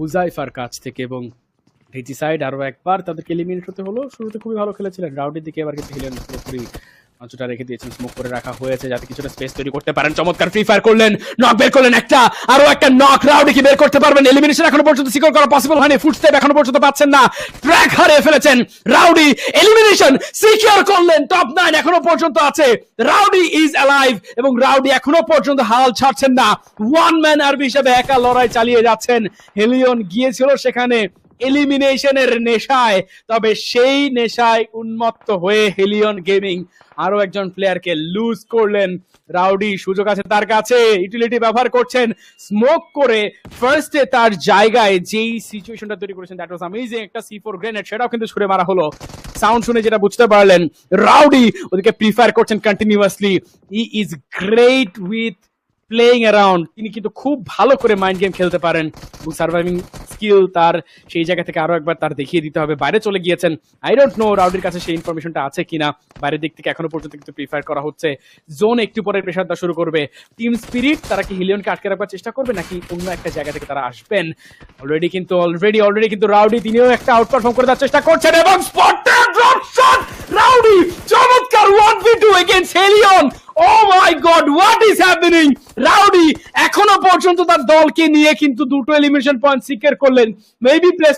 হুজাইফার কাছ থেকে, এবং রিজিসাইড আরো একবার তাদেরকে এলিমিনেট হতে হলো। শুরুতে খুবই ভালো খেলেছিলেন, রাউন্ডের দিকে এবার কিন্তু হিলেন পুরোপুরি অঞ্চলটা রেখে দিয়েছেন, স্মোক করে রাখা হয়েছে যাতে কিছুটা স্পেস তৈরি করতে পারেন। চমৎকার ফ্রি ফায়ার করলেন, নক বের করলেন, একটা আরো একটা নক রাউডি কি বের করতে পারবেন? এলিমিনেশন এখনো পর্যন্ত সিকিউর করা পসিবল হয়নি, ফুটস্টেপ এখনো পর্যন্ত পাচ্ছেন না, ট্র্যাক হারিয়ে ফেলেছেন রাউডি। এলিমিনেশন সিকিউর করলেন, টপ 9 এখনো পর্যন্ত আছে, রাউডি ইজ অ্যালাইভ এবং রাউডি এখনো পর্যন্ত হাল ছাড়ছেন না, ওয়ান ম্যান আর্মি হিসেবে একা লড়াই চালিয়ে যাচ্ছেন। হেলিয়ন গিয়েছিল সেখানে এলিমিনেশনের নেশায়, তবে সেই নেশায় উন্মত্ত হয়ে হেলিয়ন গেমিং আরো একজন প্লেয়ারকে লুজ করলেন। রাউডি সুযোগ আছে তার কাছে, ইউটিলিটি ব্যবহার করছেন, স্মোক করে ফার্স্টে তার জায়গায় যেই সিচুয়েশনটা তৈরি করেছেন, দ্যাট ওয়াজ অ্যামেজিং। একটা C4 গ্রেনেড সেটাও কিন্তু ছুড়ে মারা হলো। সাউন্ড শুনে যেটা বুঝতে পারলেন, রাউডি ওদিকে প্রিফার করছেন continuously. He is great with playing around, তিনি কিন্তু খুব ভালো করে মাইন্ড গেম খেলতে পারেন এবং সার্ভাইভিং স্কিল তার সেই জায়গা থেকে আরো একবার তার দেখিয়ে দিতে হবে। বাইরে চলে গিয়েছেন, আই ডোন্ট নো রাউডির কাছে সেই ইনফরমেশনটা আছে কিনা। বাইরের দিক থেকে এখনো পর্যন্ত কিন্তু প্রিফার করা হচ্ছে। জোন একটু পরে প্রেশার দেওয়া শুরু করবে। টিম স্পিরিট তারা কি হিলিয়নকে আটকে রাখবার চেষ্টা করবে নাকি অন্য একটা জায়গা থেকে তারা আসবেন? অলরেডি কিন্তু রাউডি তিনিও একটা আউট পারফর্ম করে দেওয়ার চেষ্টা করছেন এবং স্পটেড ড্রপ শট রাউডি, চমৎকার 1v2 against Helion. Oh my god, what is happening! Rowdy এখনো পর্যন্ত তার দলকে নিয়ে কিন্তু দুটো এলিমিনেশন পয়েন্ট সিকিউর করলেন। Maybe place